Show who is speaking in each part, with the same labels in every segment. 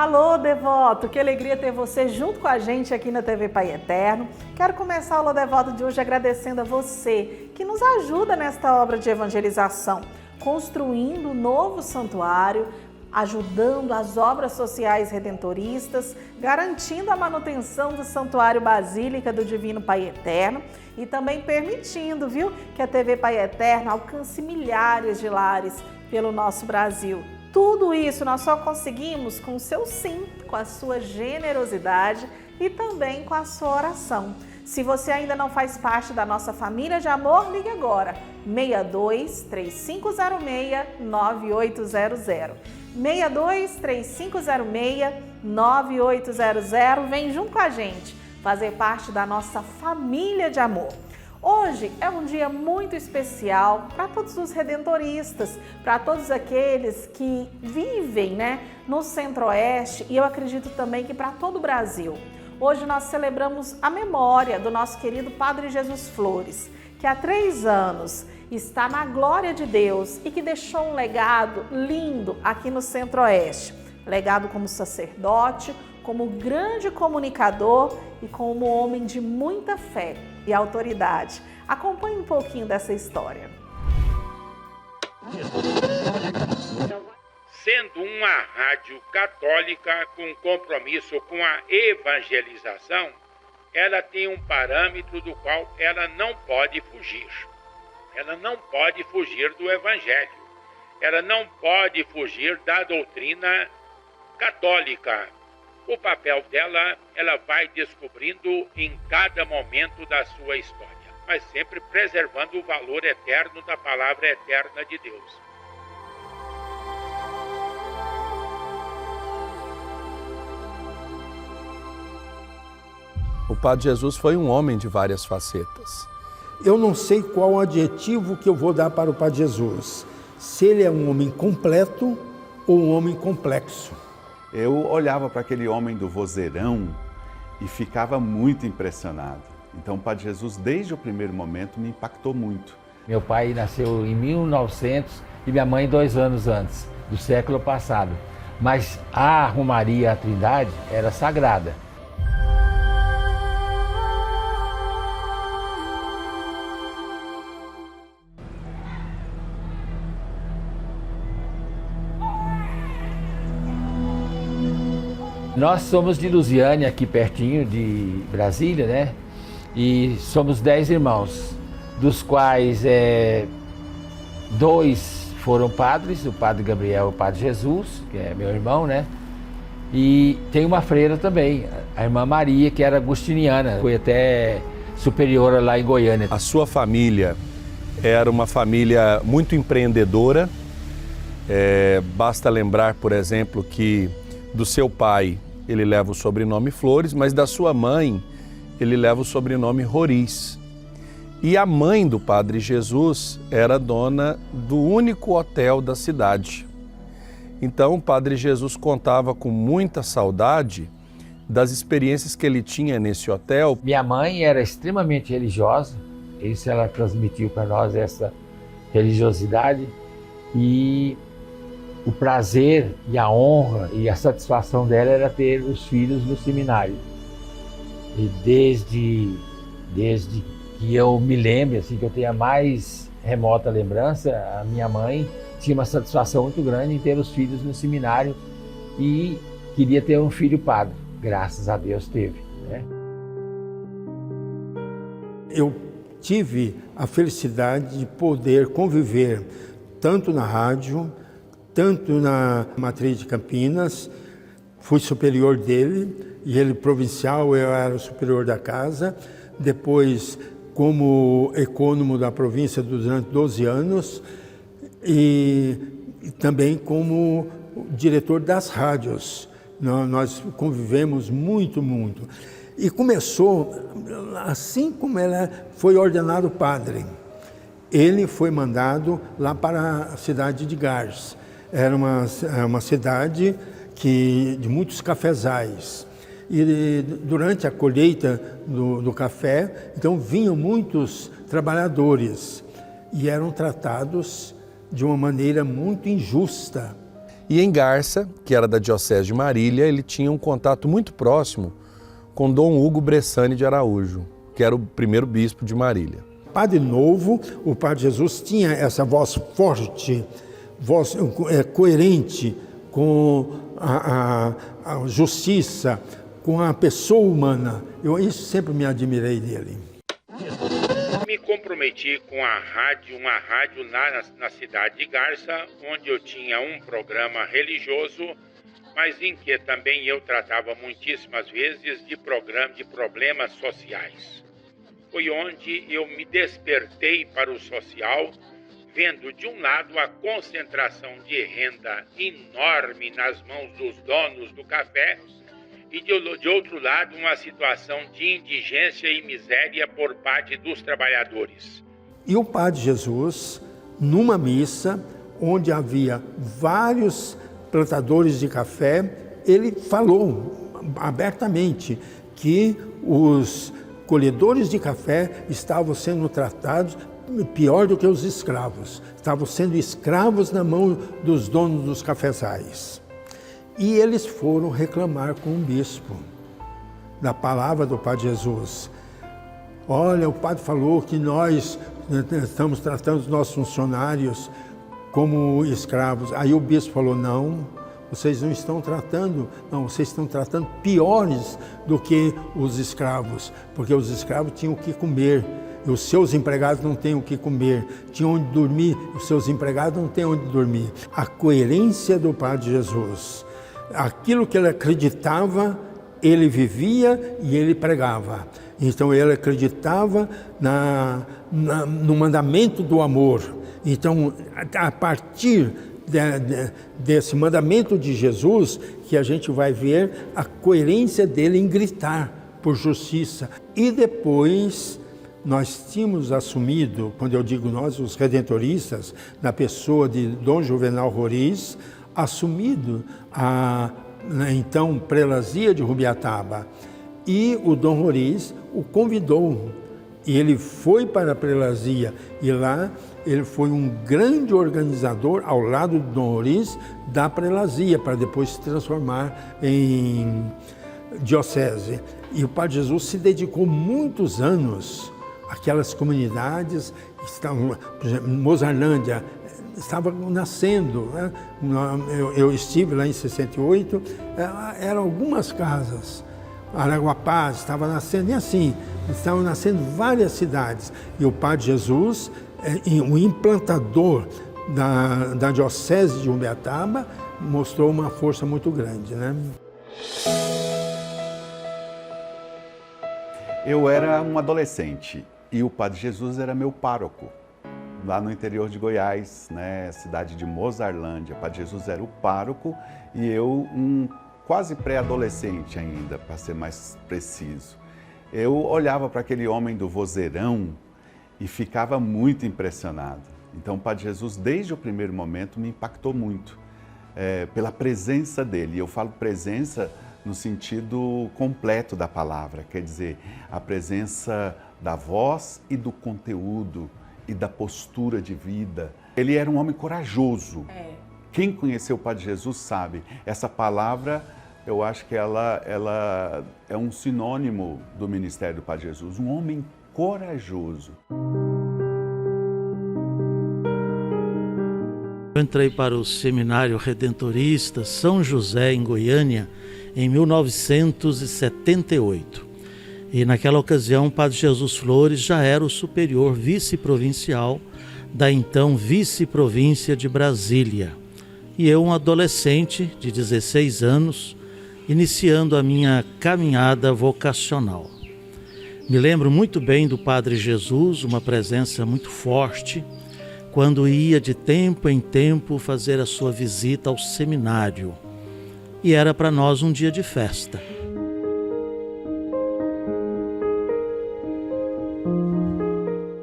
Speaker 1: Alô, devoto! Que alegria ter você junto com a gente aqui na TV Pai Eterno. Quero começar o Alô Devoto de hoje agradecendo a você que nos ajuda nesta obra de evangelização, construindo um novo santuário, ajudando as obras sociais redentoristas, garantindo a manutenção do Santuário Basílica do Divino Pai Eterno e também permitindo, que a TV Pai Eterno alcance milhares de lares pelo nosso Brasil. Tudo isso nós só conseguimos com o seu sim, com a sua generosidade e também com a sua oração. Se você ainda não faz parte da nossa família de amor, ligue agora, 62 3506 9800. 62 3506 9800. Vem junto com a gente fazer parte da nossa família de amor. Hoje é um dia muito especial para todos os redentoristas, para todos aqueles que vivem, no Centro-Oeste e eu acredito também que para todo o Brasil. Hoje nós celebramos a memória do nosso querido Padre Jesus Flores, que há 3 anos está na glória de Deus e que deixou um legado lindo aqui no Centro-Oeste. Legado como sacerdote, como grande comunicador e como homem de muita fé e autoridade. Acompanhe um pouquinho dessa história.
Speaker 2: Sendo uma rádio católica com compromisso com a evangelização, ela tem um parâmetro do qual ela não pode fugir. Ela não pode fugir do Evangelho. Ela não pode fugir da doutrina católica. O papel dela, ela vai descobrindo em cada momento da sua história, mas sempre preservando o valor eterno da palavra eterna de Deus.
Speaker 3: O Padre Jesus foi um homem de várias facetas.
Speaker 4: Eu não sei qual o adjetivo que eu vou dar para o Padre Jesus. Se ele é um homem completo ou um homem complexo.
Speaker 5: Eu olhava para aquele homem do vozeirão e ficava muito impressionado. Então o Padre Jesus, desde o primeiro momento, me impactou muito.
Speaker 6: Meu pai nasceu em 1900 e minha mãe 2 anos antes, do século passado. Mas a Romaria, a Trindade, era sagrada. Nós somos de Lusiânia, aqui pertinho de Brasília, E somos 10 irmãos, dos quais 2 foram padres, o Padre Gabriel e o Padre Jesus, que é meu irmão, E tem uma freira também, a irmã Maria, que era agustiniana, foi até superiora lá em Goiânia.
Speaker 3: A sua família era uma família muito empreendedora. Basta lembrar, por exemplo, que do seu pai ele leva o sobrenome Flores, mas da sua mãe ele leva o sobrenome Roriz. E a mãe do Padre Jesus era dona do único hotel da cidade. Então o Padre Jesus contava com muita saudade das experiências que ele tinha nesse hotel.
Speaker 6: Minha mãe era extremamente religiosa, isso ela transmitiu para nós, essa religiosidade, e o prazer e a honra e a satisfação dela era ter os filhos no seminário. E desde que eu me lembre, assim, que eu tenha mais remota lembrança, a minha mãe tinha uma satisfação muito grande em ter os filhos no seminário e queria ter um filho padre. Graças a Deus teve,
Speaker 4: Eu tive a felicidade de poder conviver tanto na rádio, tanto na matriz de Campinas, fui superior dele, e ele provincial, eu era o superior da casa. Depois, como ecônomo da província durante 12 anos, e também como diretor das rádios. Nós convivemos muito. E começou, assim como ela foi ordenado padre, ele foi mandado lá para a cidade de Gars. Era uma cidade de muitos cafezais. E durante a colheita do café, então vinham muitos trabalhadores e eram tratados de uma maneira muito injusta.
Speaker 3: E em Garça, que era da Diocese de Marília, ele tinha um contato muito próximo com Dom Hugo Bressani de Araújo, que era o primeiro bispo de Marília.
Speaker 4: Padre Novo, o Padre Jesus tinha essa voz forte, voz coerente com a justiça, com a pessoa humana. Isso sempre me admirei dele.
Speaker 2: Me comprometi com uma rádio lá na cidade de Garça, onde eu tinha um programa religioso, mas em que também eu tratava muitíssimas vezes de problemas sociais. Foi onde eu me despertei para o social, vendo de um lado a concentração de renda enorme nas mãos dos donos do café e de outro lado uma situação de indigência e miséria por parte dos trabalhadores.
Speaker 4: E o Padre Jesus, numa missa onde havia vários plantadores de café, ele falou abertamente que os colhedores de café estavam sendo tratados pior do que os escravos. Estavam sendo escravos na mão dos donos dos cafezais. E eles foram reclamar com o bispo da palavra do Padre Jesus. Olha, o padre falou que nós estamos tratando os nossos funcionários como escravos. Aí o bispo falou, não, vocês não estão tratando, não, vocês estão tratando piores do que os escravos, porque os escravos tinham o que comer, e os seus empregados não têm o que comer, tinham onde dormir, os seus empregados não têm onde dormir. A coerência do Padre Jesus, aquilo que ele acreditava, ele vivia e ele pregava. Então ele acreditava no mandamento do amor. Então, a partir desse mandamento de Jesus, que a gente vai ver a coerência dele em gritar por justiça. E depois nós tínhamos assumido, quando eu digo nós, os redentoristas, na pessoa de Dom Juvenal Roriz, assumido a então prelazia de Rubiataba. E o Dom Roriz o convidou. E ele foi para a prelazia e lá ele foi um grande organizador ao lado do Dom Roriz da prelazia, para depois se transformar em diocese. E o Padre Jesus se dedicou muitos anos àquelas comunidades que estavam, por exemplo, em Mozarlândia, estava nascendo, né? Eu estive lá em 68, eram algumas casas. Araguapaz estava nascendo, e assim, estavam nascendo várias cidades. E o Padre Jesus, o implantador da Diocese de Ubiataba, mostrou uma força muito grande, né?
Speaker 5: Eu era um adolescente e o Padre Jesus era meu pároco, lá no interior de Goiás, né, cidade de Mozarlândia. O Padre Jesus era o pároco e eu quase pré-adolescente ainda, para ser mais preciso. Eu olhava para aquele homem do vozeirão e ficava muito impressionado. Então o Padre Jesus, desde o primeiro momento, me impactou muito pela presença dele. E eu falo presença no sentido completo da palavra, quer dizer, a presença da voz e do conteúdo e da postura de vida. Ele era um homem corajoso. Quem conheceu o Padre Jesus sabe, essa palavra, eu acho que ela é um sinônimo do ministério do Padre Jesus, um homem corajoso.
Speaker 7: Eu entrei para o Seminário Redentorista São José, em Goiânia, em 1978. E naquela ocasião, o Padre Jesus Flores já era o superior vice-provincial da então vice-província de Brasília. E eu, um adolescente de 16 anos, iniciando a minha caminhada vocacional. Me lembro muito bem do Padre Jesus, uma presença muito forte, quando ia de tempo em tempo fazer a sua visita ao seminário. E era para nós um dia de festa.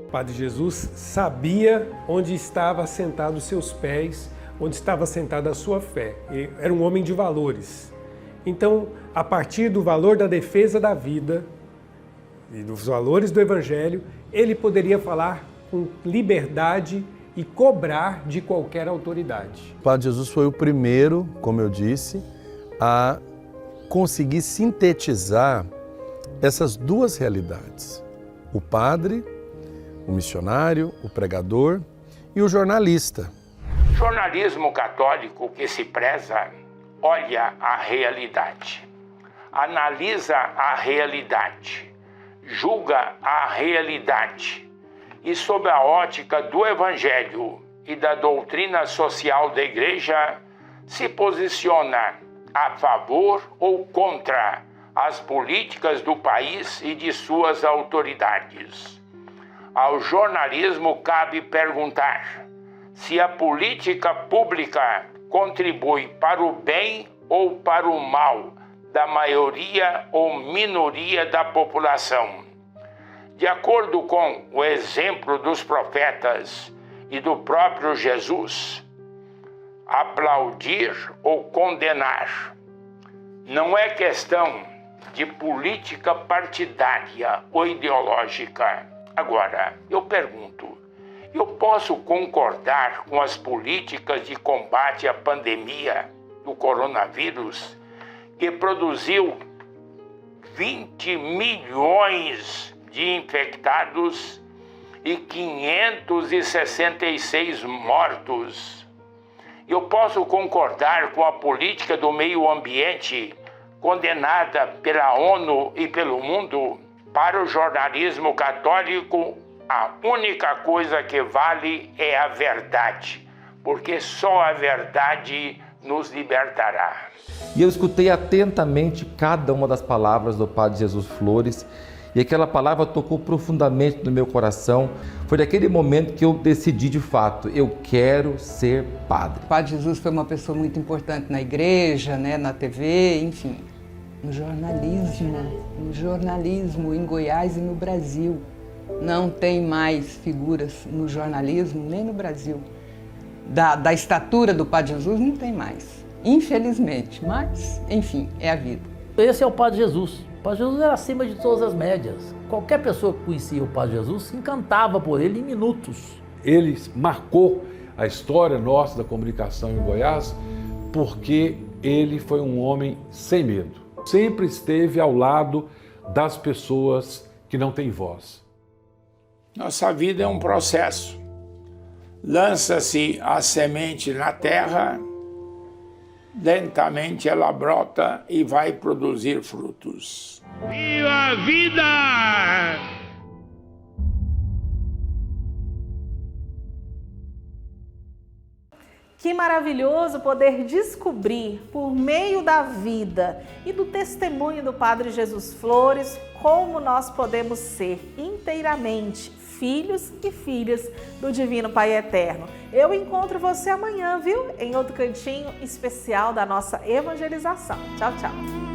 Speaker 8: O Padre Jesus sabia onde estava assentado os seus pés, onde estava assentada a sua fé. Ele era um homem de valores. Então, a partir do valor da defesa da vida e dos valores do Evangelho, ele poderia falar com liberdade e cobrar de qualquer autoridade.
Speaker 3: O Padre Jesus foi o primeiro, como eu disse, a conseguir sintetizar essas duas realidades. O padre, o missionário, o pregador e o jornalista.
Speaker 2: O jornalismo católico que se preza olha a realidade, analisa a realidade, julga a realidade e, sob a ótica do Evangelho e da doutrina social da Igreja, se posiciona a favor ou contra as políticas do país e de suas autoridades. Ao jornalismo cabe perguntar se a política pública contribui para o bem ou para o mal da maioria ou minoria da população. De acordo com o exemplo dos profetas e do próprio Jesus, aplaudir ou condenar não é questão de política partidária ou ideológica. Agora, eu pergunto, eu posso concordar com as políticas de combate à pandemia do coronavírus, que produziu 20 milhões de infectados e 566 mortos? Eu posso concordar com a política do meio ambiente condenada pela ONU e pelo mundo? Para o jornalismo católico, a única coisa que vale é a verdade, porque só a verdade nos libertará.
Speaker 9: E eu escutei atentamente cada uma das palavras do Padre Jesus Flores, e aquela palavra tocou profundamente no meu coração. Foi naquele momento que eu decidi de fato, eu quero ser padre.
Speaker 10: O Padre Jesus foi uma pessoa muito importante na igreja, né, na TV, enfim, no jornalismo em Goiás e no Brasil. Não tem mais figuras no jornalismo, nem no Brasil. Da estatura do Padre Jesus não tem mais, infelizmente, mas, enfim, é a vida.
Speaker 11: Esse é o Padre Jesus. O Padre Jesus era acima de todas as médias. Qualquer pessoa que conhecia o Padre Jesus se encantava por ele em minutos.
Speaker 12: Ele marcou a história nossa da comunicação em Goiás porque ele foi um homem sem medo. Sempre esteve ao lado das pessoas que não têm voz.
Speaker 2: Nossa vida é um processo. Lança-se a semente na terra, lentamente ela brota e vai produzir frutos. Viva a vida!
Speaker 1: Que maravilhoso poder descobrir, por meio da vida e do testemunho do Padre Jesus Flores, como nós podemos ser inteiramente filhos e filhas do Divino Pai Eterno. Eu encontro você amanhã, viu? Em outro cantinho especial da nossa evangelização. Tchau, tchau.